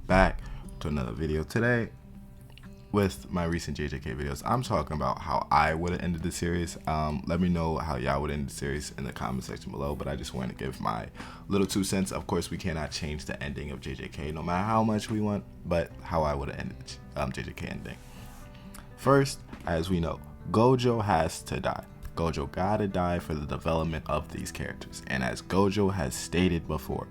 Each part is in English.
back to another video today with my recent JJK videos. I'm talking about how I would have ended the series. Let me know how y'all would end the series in the comment section below, but I just want to give my little 2 cents. Of course, we cannot change the ending of JJK no matter how much we want, but how I would have ended JJK ending. First, as we know, Gojo has to die. Gojo gotta die for the development of these characters. And as Gojo has stated before,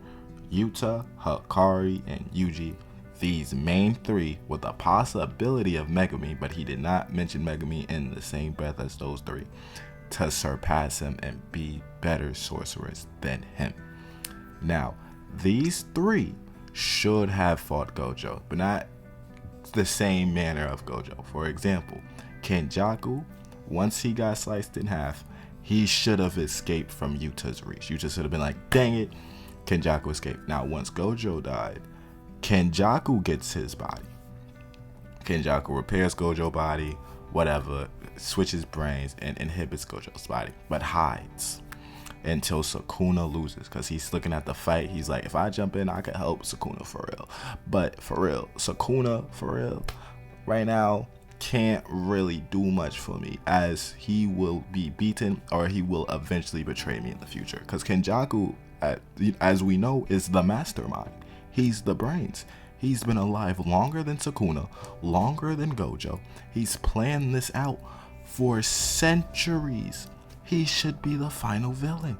Yuta, Hakari, and Yuji, these main three with the possibility of Megumi, but he did not mention Megumi in the same breath as those three, to surpass him and be better sorcerers than him. Now, these three should have fought Gojo, but not the same manner of Gojo. For example, Kenjaku, once he got sliced in half, he should have escaped from Yuta's reach. Yuta should have been like, dang it, Kenjaku escaped. Now, once Gojo died, Kenjaku gets his body. Kenjaku repairs Gojo's body, whatever, switches brains, and inhibits Gojo's body, but hides until Sukuna loses, because he's looking at the fight. He's like, if I jump in, I could help Sukuna for real. But for real, Sukuna, for real, right now, can't really do much for me, as he will be beaten or he will eventually betray me in the future, because Kenjaku, as we know, is the mastermind. He's the brains. He's been alive longer than Sukuna, longer than Gojo. He's planned this out for centuries. He should be the final villain.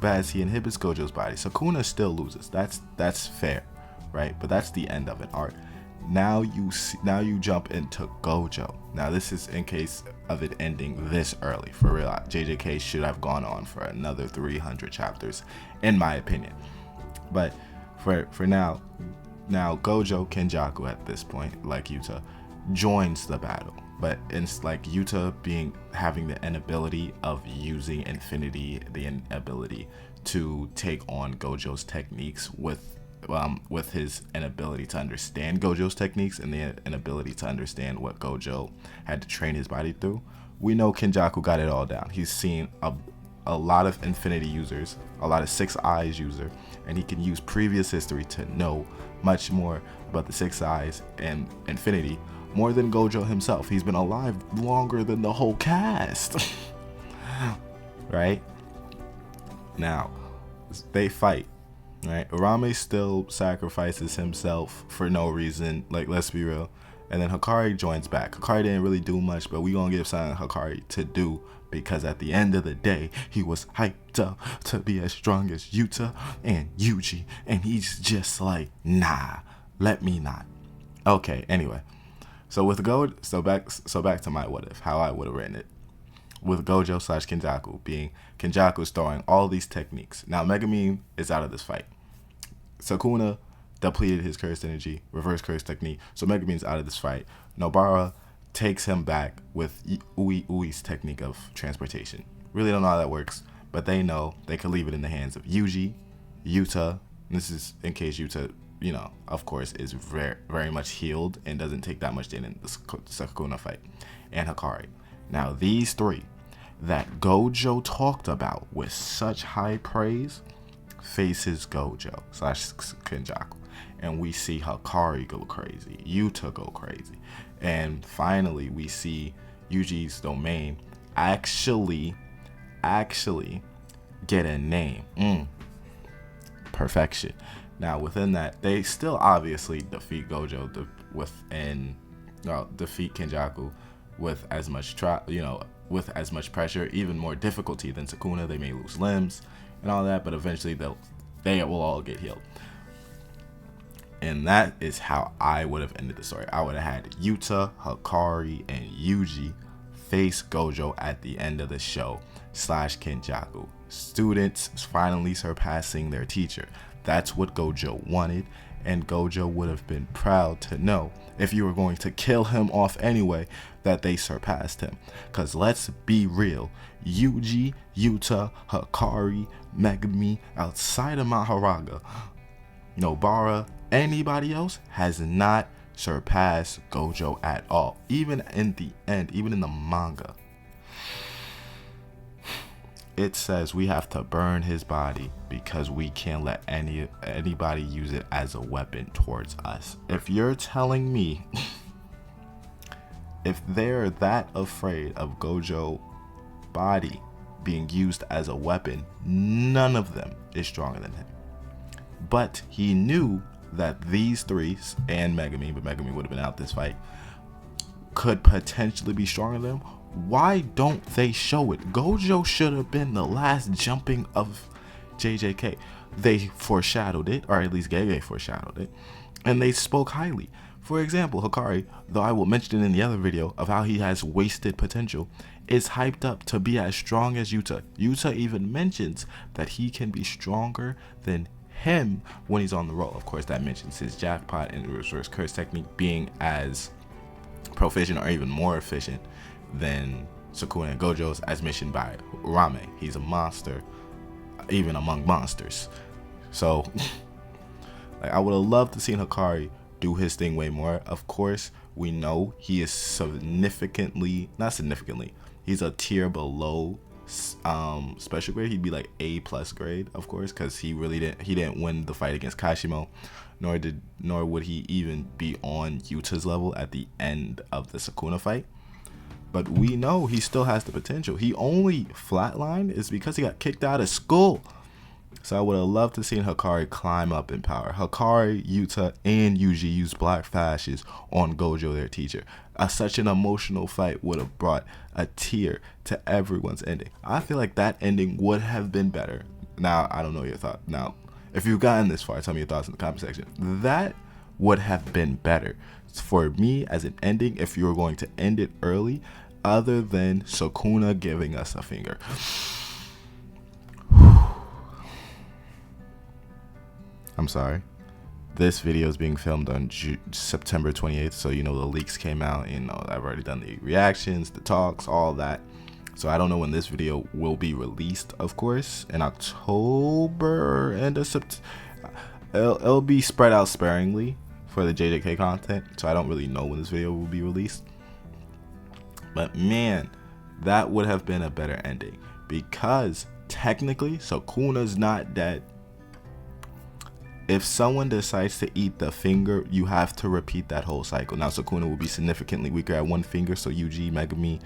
But as he inhibits Gojo's body, Sukuna still loses. That's fair, right? But that's the end of an arc. Now you jump into Gojo. Now this is in case of it ending this early. For real, JJK should have gone on for another 300 chapters, in my opinion. But for now Gojo Kenjaku at this point, like Yuta, joins the battle. But it's like Yuta having the inability of using infinity, the inability to take on Gojo's techniques with his inability to understand Gojo's techniques and the inability to understand what Gojo had to train his body through. We know Kenjaku got it all down. He's seen a lot of infinity users, a lot of 6 eyes user, and he can use previous history to know much more about the 6 eyes and infinity, more than Gojo himself. He's been alive longer than the whole cast. Right? Now, they fight. Right? Urame still sacrifices himself for no reason, like, let's be real. And then Hakari joins back. Hakari didn't really do much, but we gonna give something Hakari to do, because at the end of the day, he was hyped up to be as strong as Yuta and Yuji, and he's just like, nah, let me not. Okay, anyway. So with back to my what if, how I would have written it. With Gojo / Kenjaku being Kenjaku's throwing all these techniques. Now Megumi is out of this fight. Sukuna depleted his cursed energy, reverse curse technique, so Megumi's out of this fight. Nobara takes him back with Ui's technique of transportation. Really don't know how that works, but they know they can leave it in the hands of Yuji, Yuta. This is in case Yuta, of course, is very, very much healed and doesn't take that much in the Sukuna fight, and Hakari. Now these three that Gojo talked about with such high praise faces Gojo / Kenjaku, and we see Hakari go crazy, Yuta go crazy, and finally we see Yuji's domain actually get a name. Perfection. Now within that, they still obviously defeat Gojo defeat Kenjaku with as much with as much pressure, even more difficulty than Sukuna. They may lose limbs and all that, but eventually they will all get healed. And that is how I would have ended the story. I would have had Yuta, Hakari, and Yuji face Gojo at the end of the show / Kenjaku. Students finally surpassing their teacher. That's what Gojo wanted, and Gojo would have been proud to know, if you were going to kill him off anyway, that they surpassed him. Because let's be real, Yuji, Yuta, Hakari, Megumi, outside of Maharaga, Nobara, anybody else has not surpassed Gojo at all. Even in the end, even in the manga. it says we have to burn his body because we can't let anybody use it as a weapon towards us. If you're telling me if they're that afraid of Gojo body being used as a weapon, none of them is stronger than him. But he knew that these three and Megumi, but Megumi would have been out this fight, could potentially be stronger than him. Why don't they show it? Gojo should have been the last jumping of JJK. They foreshadowed it, or at least Gege foreshadowed it, and they spoke highly. For example, Hikari, though I will mention it in the other video of how he has wasted potential, is hyped up to be as strong as Yuta. Yuta even mentions that he can be stronger than him when he's on the roll. Of course, that mentions his jackpot and reverse curse technique being as proficient or even more efficient than Sukuna and Gojo's, as mentioned by Rame. He's a monster, even among monsters. So, like, I would have loved to see Hikari do his thing way more. Of course, we know he is not significantly, he's a tier below special grade. He'd be like A+ grade, of course, because he didn't win the fight against Kashimo, nor would he even be on Yuta's level at the end of the Sukuna fight. But we know he still has the potential. He only flatlined is because he got kicked out of school. So I would have loved to see Hikari climb up in power. Hikari, Yuta, and Yuji used black fashes on Gojo, their teacher. Such an emotional fight would have brought a tear to everyone's ending. I feel like that ending would have been better. Now, I don't know your thought. Now, if you've gotten this far, tell me your thoughts in the comment section. That would have been better for me as an ending if you were going to end it early, other than Sukuna giving us a finger. I'm sorry. This video is being filmed on September 28th, so the leaks came out. I've already done the reactions, the talks, all that. So I don't know when this video will be released. Of course, in October, end of September. It'll be spread out sparingly for the JJK content, so I don't really know when this video will be released. But man, that would have been a better ending, because technically Sukuna's not dead. If someone decides to eat the finger, you have to repeat that whole cycle. Now Sukuna will be significantly weaker at one finger, so Yuji, Megumi,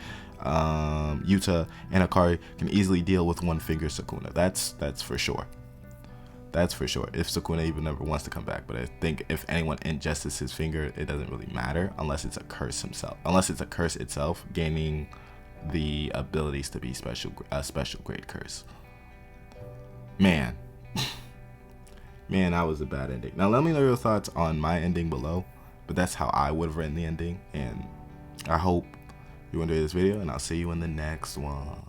Yuta, and Hikari can easily deal with one finger Sukuna. That's for sure. That's for sure. If Sukuna even ever wants to come back, but I think if anyone ingests his finger, it doesn't really matter unless it's a curse itself, gaining the abilities to be a special grade curse. Man. Man, that was a bad ending. Now, let me know your thoughts on my ending below, but that's how I would have written the ending, and I hope you enjoyed this video, and I'll see you in the next one.